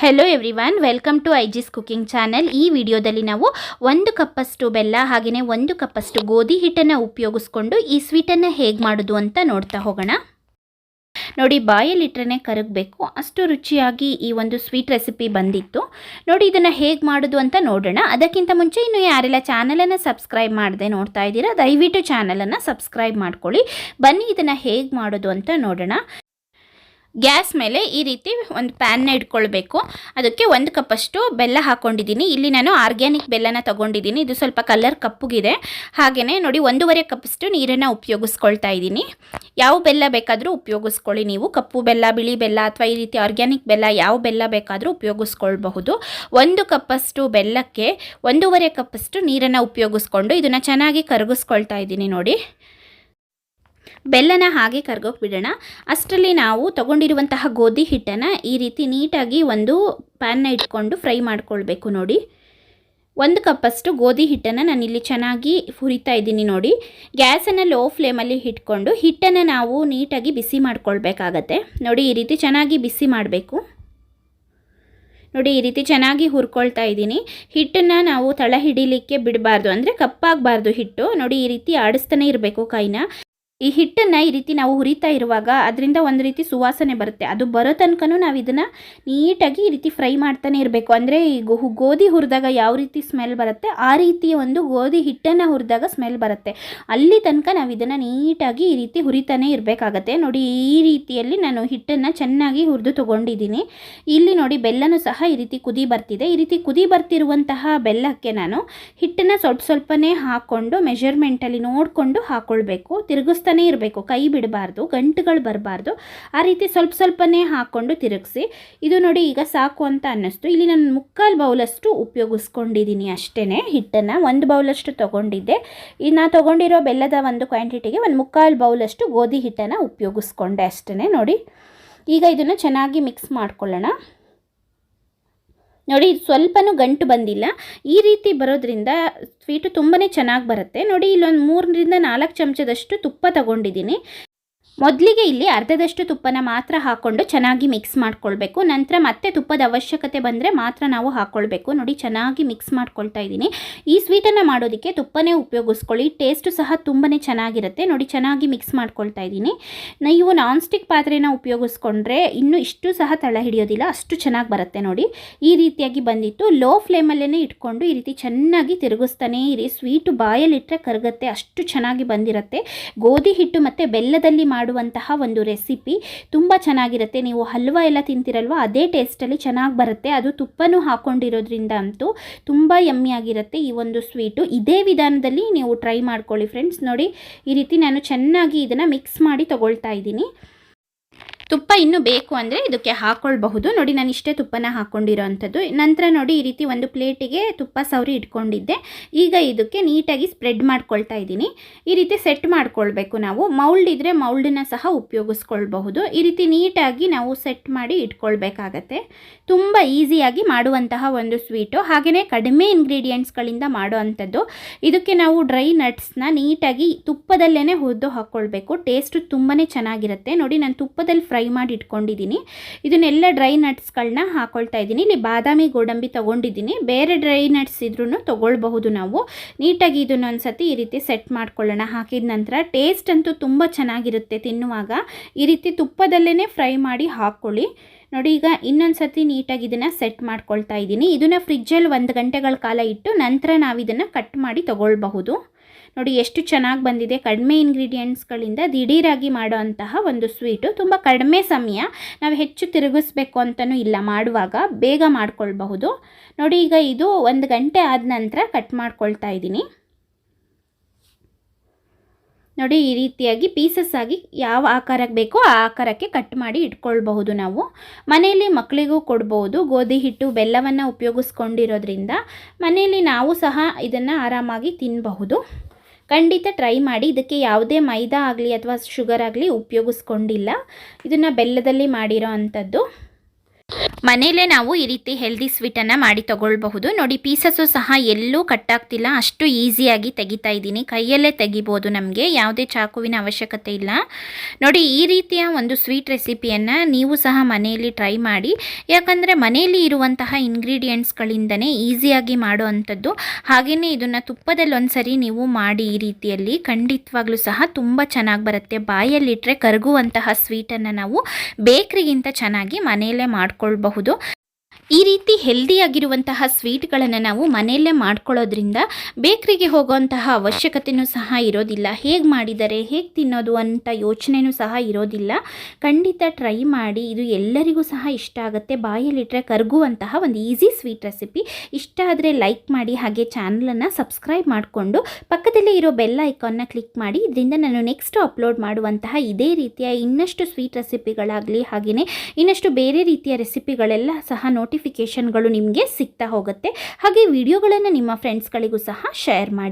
Hello everyone, welcome to ಐಜಿಸ್ cooking channel. ಈ ವಿಡಿಯೋದಲ್ಲಿ ನಾವು 1 ಕಪ್ಪಷ್ಟು ಬೆಲ್ಲ ಹಾಗೆಯೇ 1 ಕಪ್ಪಷ್ಟು ಗೋಧಿ ಹಿಟ್ಟನ್ನು ಉಪಯೋಗಿಸ್ಕೊಂಡು ಈ ಸ್ವೀಟನ್ನು ಹೇಗೆ ಮಾಡೋದು ಅಂತ ನೋಡ್ತಾ ಹೋಗೋಣ. ನೋಡಿ, ಬಾಯಲ್ಲಿಟ್ಟರೆ ಕರಗಬೇಕು, ಅಷ್ಟು ರುಚಿಯಾಗಿ ಈ ಒಂದು ಸ್ವೀಟ್ ರೆಸಿಪಿ ಬಂದಿತ್ತು. ನೋಡಿ, ಇದನ್ನು ಹೇಗೆ ಮಾಡೋದು ಅಂತ ನೋಡೋಣ. ಅದಕ್ಕಿಂತ ಮುಂಚೆ ಇನ್ನು ಯಾರೆಲ್ಲ ಚಾನಲನ್ನು ಸಬ್ಸ್ಕ್ರೈಬ್ ಮಾಡದೆ ನೋಡ್ತಾ ಇದ್ದೀರಾ, ದಯವಿಟ್ಟು ಚಾನಲನ್ನು ಸಬ್ಸ್ಕ್ರೈಬ್ ಮಾಡ್ಕೊಳ್ಳಿ. ಬನ್ನಿ ಇದನ್ನು ಹೇಗೆ ಮಾಡೋದು ಅಂತ ನೋಡೋಣ. ಗ್ಯಾಸ್ ಮೇಲೆ ಈ ರೀತಿ ಒಂದು ಪ್ಯಾನ್ನ ಇಟ್ಕೊಳ್ಬೇಕು. ಅದಕ್ಕೆ 1 ಕಪ್ಪಷ್ಟು ಬೆಲ್ಲ ಹಾಕ್ಕೊಂಡಿದ್ದೀನಿ. ಇಲ್ಲಿ ನಾನು ಆರ್ಗ್ಯಾನಿಕ್ ಬೆಲ್ಲನ ತೊಗೊಂಡಿದ್ದೀನಿ. ಇದು ಸ್ವಲ್ಪ ಕಲರ್ ಕಪ್ಪುಗಿದೆ. ಹಾಗೆಯೇ ನೋಡಿ, 1.5 ಕಪ್ಪಷ್ಟು ನೀರನ್ನು ಉಪಯೋಗಿಸ್ಕೊಳ್ತಾ ಇದ್ದೀನಿ. ಯಾವ ಬೆಲ್ಲ ಬೇಕಾದರೂ ಉಪಯೋಗಿಸ್ಕೊಳ್ಳಿ ನೀವು. ಕಪ್ಪು ಬೆಲ್ಲ, ಬಿಳಿ ಬೆಲ್ಲ ಅಥವಾ ಈ ರೀತಿ ಆರ್ಗ್ಯಾನಿಕ್ ಬೆಲ್ಲ ಯಾವ ಬೆಲ್ಲ ಬೇಕಾದರೂ ಉಪಯೋಗಿಸ್ಕೊಳ್ಬಹುದು. 1 ಕಪ್ಪಷ್ಟು ಬೆಲ್ಲಕ್ಕೆ 1.5 ಕಪ್ಪಷ್ಟು ನೀರನ್ನು ಉಪಯೋಗಿಸ್ಕೊಂಡು ಇದನ್ನು ಚೆನ್ನಾಗಿ ಕರಗಿಸ್ಕೊಳ್ತಾ ಇದ್ದೀನಿ. ನೋಡಿ, ಬೆಲ್ಲನ ಹಾಗೆ ಕರ್ಗೋಕೆ ಬಿಡೋಣ. ಅಷ್ಟರಲ್ಲಿ ನಾವು ತೊಗೊಂಡಿರುವಂತಹ ಗೋಧಿ ಹಿಟ್ಟನ್ನು ಈ ರೀತಿ ನೀಟಾಗಿ ಒಂದು ಪ್ಯಾನ್ನ ಇಟ್ಕೊಂಡು ಫ್ರೈ ಮಾಡ್ಕೊಳ್ಬೇಕು. ನೋಡಿ, 1 ಕಪ್ಪಷ್ಟು ಗೋಧಿ ಹಿಟ್ಟನ್ನು ನಾನಿಲ್ಲಿ ಚೆನ್ನಾಗಿ ಹುರಿತಾ ಇದ್ದೀನಿ. ನೋಡಿ, ಗ್ಯಾಸನ್ನು ಲೋ ಫ್ಲೇಮಲ್ಲಿ ಇಟ್ಕೊಂಡು ಹಿಟ್ಟನ್ನು ನಾವು ನೀಟಾಗಿ ಬಿಸಿ ಮಾಡ್ಕೊಳ್ಬೇಕಾಗತ್ತೆ. ನೋಡಿ, ಈ ರೀತಿ ಚೆನ್ನಾಗಿ ಬಿಸಿ ಮಾಡಬೇಕು. ನೋಡಿ, ಈ ರೀತಿ ಚೆನ್ನಾಗಿ ಹುರ್ಕೊಳ್ತಾ ಇದ್ದೀನಿ. ಹಿಟ್ಟನ್ನು ನಾವು ತಳ ಹಿಡಿಲಿಕ್ಕೆ ಬಿಡಬಾರ್ದು, ಅಂದರೆ ಕಪ್ಪಾಗಬಾರ್ದು ಹಿಟ್ಟು. ನೋಡಿ, ಈ ರೀತಿ ಆಡಿಸ್ತಾನೆ ಇರಬೇಕು ಕೈನ. ಈ ಹಿಟ್ಟನ್ನು ಈ ರೀತಿ ನಾವು ಹುರಿತಾ ಇರುವಾಗ ಅದರಿಂದ ಒಂದು ರೀತಿ ಸುವಾಸನೆ ಬರುತ್ತೆ. ಅದು ಬರೋ ತನಕನೂ ನಾವು ಇದನ್ನು ನೀಟಾಗಿ ಈ ರೀತಿ ಫ್ರೈ ಮಾಡ್ತಾನೆ ಇರಬೇಕು. ಅಂದರೆ ಈ ಗೋಧಿ ಹುರಿದಾಗ ಯಾವ ರೀತಿ ಸ್ಮೆಲ್ ಬರುತ್ತೆ, ಆ ರೀತಿಯ ಒಂದು ಗೋಧಿ ಹಿಟ್ಟನ್ನು ಹುರಿದಾಗ ಸ್ಮೆಲ್ ಬರುತ್ತೆ. ಅಲ್ಲಿ ತನಕ ನಾವು ಇದನ್ನು ನೀಟಾಗಿ ಈ ರೀತಿ ಹುರಿತಾನೆ ಇರಬೇಕಾಗತ್ತೆ. ನೋಡಿ, ಈ ರೀತಿಯಲ್ಲಿ ನಾನು ಹಿಟ್ಟನ್ನು ಚೆನ್ನಾಗಿ ಹುರಿದು ತೊಗೊಂಡಿದ್ದೀನಿ. ಇಲ್ಲಿ ನೋಡಿ, ಬೆಲ್ಲನೂ ಸಹ ಈ ರೀತಿ ಕುದಿ ಬರ್ತಿದೆ. ಈ ರೀತಿ ಕುದಿ ಬರ್ತಿರುವಂತಹ ಬೆಲ್ಲಕ್ಕೆ ನಾನು ಹಿಟ್ಟನ್ನು ಸ್ವಲ್ಪನೇ ಹಾಕ್ಕೊಂಡು ಮೆಜರ್ಮೆಂಟಲ್ಲಿ ನೋಡಿಕೊಂಡು ಹಾಕ್ಕೊಳ್ಬೇಕು. ತಿರುಗಿಸ್ತಾನೆ ಇರಬೇಕು, ಕೈ ಬಿಡಬಾರ್ದು, ಗಂಟುಗಳು ಬರಬಾರ್ದು. ಆ ರೀತಿ ಸ್ವಲ್ಪನೇ ಹಾಕ್ಕೊಂಡು ತಿರುಗಿಸಿ. ಇದು ನೋಡಿ, ಈಗ ಸಾಕು ಅಂತ ಅನ್ನಿಸ್ತು. ಇಲ್ಲಿ ನಾನು 3/4 ಬೌಲಷ್ಟು ಉಪಯೋಗಿಸ್ಕೊಂಡಿದ್ದೀನಿ ಅಷ್ಟೇ ಹಿಟ್ಟನ್ನು. 1 ಬೌಲಷ್ಟು ತೊಗೊಂಡಿದ್ದೆ. ನಾ ತೊಗೊಂಡಿರೋ ಬೆಲ್ಲದ ಒಂದು ಕ್ವಾಂಟಿಟಿಗೆ 1/4 ಬೌಲಷ್ಟು ಗೋಧಿ ಹಿಟ್ಟನ್ನು ಉಪಯೋಗಿಸ್ಕೊಂಡೆ ಅಷ್ಟೇ. ನೋಡಿ, ಈಗ ಇದನ್ನು ಚೆನ್ನಾಗಿ ಮಿಕ್ಸ್ ಮಾಡ್ಕೊಳ್ಳೋಣ. ನೋಡಿ, ಸ್ವಲ್ಪನೂ ಗಂಟು ಬಂದಿಲ್ಲ. ಈ ರೀತಿ ಬರೋದ್ರಿಂದ ಸ್ವೀಟು ತುಂಬಾ ಚೆನ್ನಾಗಿ ಬರುತ್ತೆ. ನೋಡಿ, ಇಲ್ಲೊಂದು 3ರಿಂದ 4 ಚಮಚದಷ್ಟು ತುಪ್ಪ ತಗೊಂಡಿದ್ದೀನಿ. ಮೊದಲಿಗೆ ಇಲ್ಲಿ ಅರ್ಧದಷ್ಟು ತುಪ್ಪನ ಮಾತ್ರ ಹಾಕ್ಕೊಂಡು ಚೆನ್ನಾಗಿ ಮಿಕ್ಸ್ ಮಾಡ್ಕೊಳ್ಬೇಕು. ನಂತರ ಮತ್ತೆ ತುಪ್ಪದ ಅವಶ್ಯಕತೆ ಬಂದರೆ ಮಾತ್ರ ನಾವು ಹಾಕ್ಕೊಳ್ಬೇಕು. ನೋಡಿ, ಚೆನ್ನಾಗಿ ಮಿಕ್ಸ್ ಮಾಡ್ಕೊಳ್ತಾ ಇದ್ದೀನಿ. ಈ ಸ್ವೀಟನ್ನು ಮಾಡೋದಕ್ಕೆ ತುಪ್ಪನೇ ಉಪಯೋಗಿಸ್ಕೊಳ್ಳಿ, ಟೇಸ್ಟು ಸಹ ತುಂಬಾ ಚೆನ್ನಾಗಿರುತ್ತೆ. ನೋಡಿ, ಚೆನ್ನಾಗಿ ಮಿಕ್ಸ್ ಮಾಡ್ಕೊಳ್ತಾ ಇದ್ದೀನಿ. ನೀವು ನಾನ್ ಸ್ಟಿಕ್ ಪಾತ್ರೆನ ಉಪಯೋಗಿಸ್ಕೊಂಡ್ರೆ ಇನ್ನೂ ಇಷ್ಟು ಸಹ ತಳ ಹಿಡಿಯೋದಿಲ್ಲ, ಅಷ್ಟು ಚೆನ್ನಾಗಿ ಬರುತ್ತೆ. ನೋಡಿ, ಈ ರೀತಿಯಾಗಿ ಬಂದಿತ್ತು. ಲೋ ಫ್ಲೇಮಲ್ಲೇ ಇಟ್ಕೊಂಡು ಈ ರೀತಿ ಚೆನ್ನಾಗಿ ತಿರುಗಿಸ್ತಾನೆ ಇರಿ. ಸ್ವೀಟು ಬಾಯಲ್ಲಿಟ್ಟರೆ ಕರಗುತ್ತೆ, ಅಷ್ಟು ಚೆನ್ನಾಗಿ ಬಂದಿರುತ್ತೆ. ಗೋಧಿ ಹಿಟ್ಟು ಮತ್ತು ಬೆಲ್ಲದಲ್ಲಿ ಮಾಡುವಂತಹ ಒಂದು ರೆಸಿಪಿ ತುಂಬ ಚೆನ್ನಾಗಿರುತ್ತೆ. ನೀವು ಹಲ್ವಾ ಎಲ್ಲ ತಿಂತಿರಲ್ವ, ಅದೇ ಟೇಸ್ಟಲ್ಲಿ ಚೆನ್ನಾಗಿ ಬರುತ್ತೆ. ಅದು ತುಪ್ಪನೂ ಹಾಕ್ಕೊಂಡಿರೋದ್ರಿಂದ ಅಂತೂ ತುಂಬ ಯಮ್ಮಿಯಾಗಿರುತ್ತೆ ಈ ಒಂದು ಸ್ವೀಟು. ಇದೇ ವಿಧಾನದಲ್ಲಿ ನೀವು ಟ್ರೈ ಮಾಡ್ಕೊಳ್ಳಿ ಫ್ರೆಂಡ್ಸ್. ನೋಡಿ, ಈ ರೀತಿ ನಾನು ಚೆನ್ನಾಗಿ ಇದನ್ನು ಮಿಕ್ಸ್ ಮಾಡಿ ತಗೊಳ್ತಾ ಇದ್ದೀನಿ. ತುಪ್ಪ ಇನ್ನೂ ಬೇಕು ಅಂದರೆ ಇದಕ್ಕೆ ಹಾಕ್ಕೊಳ್ಬಹುದು. ನೋಡಿ, ನಾನು ಇಷ್ಟೇ ತುಪ್ಪನ ಹಾಕ್ಕೊಂಡಿರೋ ಅಂಥದ್ದು. ನಂತರ ನೋಡಿ, ಈ ರೀತಿ ಒಂದು ಪ್ಲೇಟಿಗೆ ತುಪ್ಪ ಸವರಿ ಇಟ್ಕೊಂಡಿದ್ದೆ. ಈಗ ಇದಕ್ಕೆ ನೀಟಾಗಿ ಸ್ಪ್ರೆಡ್ ಮಾಡ್ಕೊಳ್ತಾ ಇದ್ದೀನಿ. ಈ ರೀತಿ ಸೆಟ್ ಮಾಡ್ಕೊಳ್ಬೇಕು ನಾವು. ಮೌಲ್ಡ್ ಇದ್ದರೆ ಮೌಲ್ಡನ್ನ ಸಹ ಉಪಯೋಗಿಸ್ಕೊಳ್ಬಹುದು. ಈ ರೀತಿ ನೀಟಾಗಿ ನಾವು ಸೆಟ್ ಮಾಡಿ ಇಟ್ಕೊಳ್ಬೇಕಾಗತ್ತೆ. ತುಂಬ ಈಸಿಯಾಗಿ ಮಾಡುವಂತಹ ಒಂದು ಸ್ವೀಟು, ಹಾಗೆಯೇ ಕಡಿಮೆ ಇಂಗ್ರೀಡಿಯೆಂಟ್ಸ್ಗಳಿಂದ ಮಾಡೋ ಅಂಥದ್ದು. ಇದಕ್ಕೆ ನಾವು ಡ್ರೈ ನಟ್ಸ್ನ ನೀಟಾಗಿ ತುಪ್ಪದಲ್ಲೇ ಹುರಿದು ಹಾಕ್ಕೊಳ್ಬೇಕು. ಟೇಸ್ಟು ತುಂಬಾ ಚೆನ್ನಾಗಿರುತ್ತೆ. ನೋಡಿ, ನಾನು ತುಪ್ಪದಲ್ಲಿ ಫ್ರೈ ಮಾಡಿ ಇಟ್ಕೊಂಡಿದ್ದೀನಿ. ಇದನ್ನೆಲ್ಲ ಡ್ರೈ ನಟ್ಸ್ಗಳನ್ನ ಹಾಕ್ಕೊಳ್ತಾ ಇದ್ದೀನಿ. ಇಲ್ಲಿ ಬಾದಾಮಿ, ಗೋಡಂಬಿ ತೊಗೊಂಡಿದ್ದೀನಿ. ಬೇರೆ ಡ್ರೈ ನಟ್ಸ್ ಇದ್ರೂ ತೊಗೊಳ್ಬಹುದು ನಾವು. ನೀಟಾಗಿ ಇದನ್ನೊಂದು ಸತಿ ಈ ರೀತಿ ಸೆಟ್ ಮಾಡ್ಕೊಳ್ಳೋಣ. ಹಾಕಿದ ನಂತರ ಟೇಸ್ಟ್ ಅಂತೂ ತುಂಬ ಚೆನ್ನಾಗಿರುತ್ತೆ ತಿನ್ನುವಾಗ. ಈ ರೀತಿ ತುಪ್ಪದಲ್ಲೇ ಫ್ರೈ ಮಾಡಿ ಹಾಕ್ಕೊಳ್ಳಿ. ನೋಡಿ, ಈಗ ಇನ್ನೊಂದು ಸತಿ ನೀಟಾಗಿ ಇದನ್ನು ಸೆಟ್ ಮಾಡ್ಕೊಳ್ತಾ ಇದ್ದೀನಿ. ಇದನ್ನು ಫ್ರಿಜ್ಜಲ್ಲಿ 1 ಗಂಟೆಗಳ ಕಾಲ ಇಟ್ಟು ನಂತರ ನಾವು ಇದನ್ನು ಕಟ್ ಮಾಡಿ ತೊಗೊಳ್ಬಹುದು. ನೋಡಿ, ಎಷ್ಟು ಚೆನ್ನಾಗಿ ಬಂದಿದೆ. ಕಡಿಮೆ ಇಂಗ್ರೀಡಿಯೆಂಟ್ಸ್ಗಳಿಂದ ದಿಢೀರಾಗಿ ಮಾಡೋ ಅಂತಹ ಒಂದು ಸ್ವೀಟು. ತುಂಬ ಕಡಿಮೆ ಸಮಯ, ನಾವು ಹೆಚ್ಚು ತಿರುಗಿಸ್ಬೇಕು ಅಂತಲೂ ಇಲ್ಲ, ಮಾಡುವಾಗ ಬೇಗ ಮಾಡ್ಕೊಳ್ಬಹುದು. ನೋಡಿ, ಈಗ ಇದು 1 ಗಂಟೆ ಆದ ನಂತರ ಕಟ್ ಮಾಡ್ಕೊಳ್ತಾ ಇದ್ದೀನಿ. ನೋಡಿ, ಈ ರೀತಿಯಾಗಿ ಪೀಸಸ್ ಆಗಿ ಯಾವ ಆಕಾರಕ್ಕೆ ಬೇಕೋ ಆ ಆಕಾರಕ್ಕೆ ಕಟ್ ಮಾಡಿ ಇಟ್ಕೊಳ್ಬಹುದು. ನಾವು ಮನೆಯಲ್ಲಿ ಮಕ್ಕಳಿಗೂ ಕೊಡ್ಬೋದು. ಗೋಧಿ ಹಿಟ್ಟು ಬೆಲ್ಲವನ್ನು ಉಪಯೋಗಿಸ್ಕೊಂಡಿರೋದ್ರಿಂದ ಮನೆಯಲ್ಲಿ ನಾವು ಸಹ ಇದನ್ನು ಆರಾಮಾಗಿ ತಿನ್ನಬಹುದು. ಖಂಡಿತ ಟ್ರೈ ಮಾಡಿ. ಇದಕ್ಕೆ ಯಾವುದೇ ಮೈದಾ ಆಗಲಿ ಅಥವಾ ಶುಗರ್ ಆಗಲಿ ಉಪಯೋಗಿಸ್ಕೊಂಡಿಲ್ಲ. ಇದನ್ನು ಬೆಲ್ಲದಲ್ಲಿ ಮಾಡಿರೋ ಅಂಥದ್ದು. ಮನೆಯಲ್ಲೇ ನಾವು ಈ ರೀತಿ ಹೆಲ್ದಿ ಸ್ವೀಟನ್ನು ಮಾಡಿ ತಗೊಳ್ಬಹುದು. ನೋಡಿ ಪೀಸಸ್ಸು ಸಹ ಎಲ್ಲೂ ಕಟ್ಟಾಗ್ತಿಲ್ಲ, ಅಷ್ಟು ಈಸಿಯಾಗಿ ತೆಗಿತಾ ಇದ್ದೀನಿ. ಕೈಯಲ್ಲೇ ತೆಗಿಬೋದು, ನಮಗೆ ಯಾವುದೇ ಚಾಕುವಿನ ಅವಶ್ಯಕತೆ ಇಲ್ಲ. ನೋಡಿ ಈ ರೀತಿಯ ಒಂದು ಸ್ವೀಟ್ ರೆಸಿಪಿಯನ್ನು ನೀವು ಸಹ ಮನೆಯಲ್ಲಿ ಟ್ರೈ ಮಾಡಿ. ಯಾಕಂದರೆ ಮನೆಯಲ್ಲಿ ಇರುವಂತಹ ಇಂಗ್ರೀಡಿಯೆಂಟ್ಸ್ಗಳಿಂದನೇ ಈಸಿಯಾಗಿ ಮಾಡೋ ಅಂಥದ್ದು. ಹಾಗೆಯೇ ಇದನ್ನು ತುಪ್ಪದಲ್ಲಿ ಒಂದ್ಸರಿ ನೀವು ಮಾಡಿ ಈ ರೀತಿಯಲ್ಲಿ ಖಂಡಿತವಾಗ್ಲೂ ಸಹ ತುಂಬ ಚೆನ್ನಾಗಿ ಬರುತ್ತೆ. ಬಾಯಲ್ಲಿಟ್ಟರೆ ಕರಗುವಂತಹ ಸ್ವೀಟನ್ನು ನಾವು ಬೇಕ್ರಿಗಿಂತ ಚೆನ್ನಾಗಿ ಮನೆಯಲ್ಲೇ ಮಾಡ್ಕೊಳ್ಬಹುದು. ಈ ರೀತಿ ಹೆಲ್ದಿಯಾಗಿರುವಂತಹ ಸ್ವೀಟ್ಗಳನ್ನು ನಾವು ಮನೆಯಲ್ಲೇ ಮಾಡ್ಕೊಳ್ಳೋದ್ರಿಂದ ಬೇಕ್ರಿಗೆ ಹೋಗುವಂತಹ ಅವಶ್ಯಕತೆಯೂ ಸಹ ಇರೋದಿಲ್ಲ. ಹೇಗೆ ಮಾಡಿದ್ದಾರೆ, ಹೇಗೆ ತಿನ್ನೋದು ಅಂತ ಯೋಚನೆಯೂ ಸಹ ಇರೋದಿಲ್ಲ. ಖಂಡಿತ ಟ್ರೈ ಮಾಡಿ, ಇದು ಎಲ್ಲರಿಗೂ ಸಹ ಇಷ್ಟ ಆಗುತ್ತೆ. ಬಾಯಲ್ಲಿಟ್ಟರೆ ಕರಗುವಂತಹ ಒಂದು ಈಸಿ ಸ್ವೀಟ್ ರೆಸಿಪಿ. ಇಷ್ಟ ಆದರೆ ಲೈಕ್ ಮಾಡಿ, ಹಾಗೆ ಚಾನಲನ್ನು ಸಬ್ಸ್ಕ್ರೈಬ್ ಮಾಡಿಕೊಂಡು ಪಕ್ಕದಲ್ಲೇ ಇರೋ ಬೆಲ್ ಐಕಾನ್ನ ಕ್ಲಿಕ್ ಮಾಡಿ. ಇದರಿಂದ ನಾನು ನೆಕ್ಸ್ಟ್ ಅಪ್ಲೋಡ್ ಮಾಡುವಂತಹ ಇದೇ ರೀತಿಯ ಇನ್ನಷ್ಟು ಸ್ವೀಟ್ ರೆಸಿಪಿಗಳಾಗಲಿ ಹಾಗೆಯೇ ಇನ್ನಷ್ಟು ಬೇರೆ ರೀತಿಯ ರೆಸಿಪಿಗಳೆಲ್ಲ ಸಹ ನೋಟಿಫಿಕೇಷನ್ಗಳು ನಿಮಗೆ ಸಿಗ್ತಾ ಹೋಗುತ್ತೆ. ಹಾಗೆ ವಿಡಿಯೋಗಳನ್ನು ನಿಮ್ಮ ಫ್ರೆಂಡ್ಸ್ಗಳಿಗೂ ಸಹ ಶೇರ್ ಮಾಡಿ.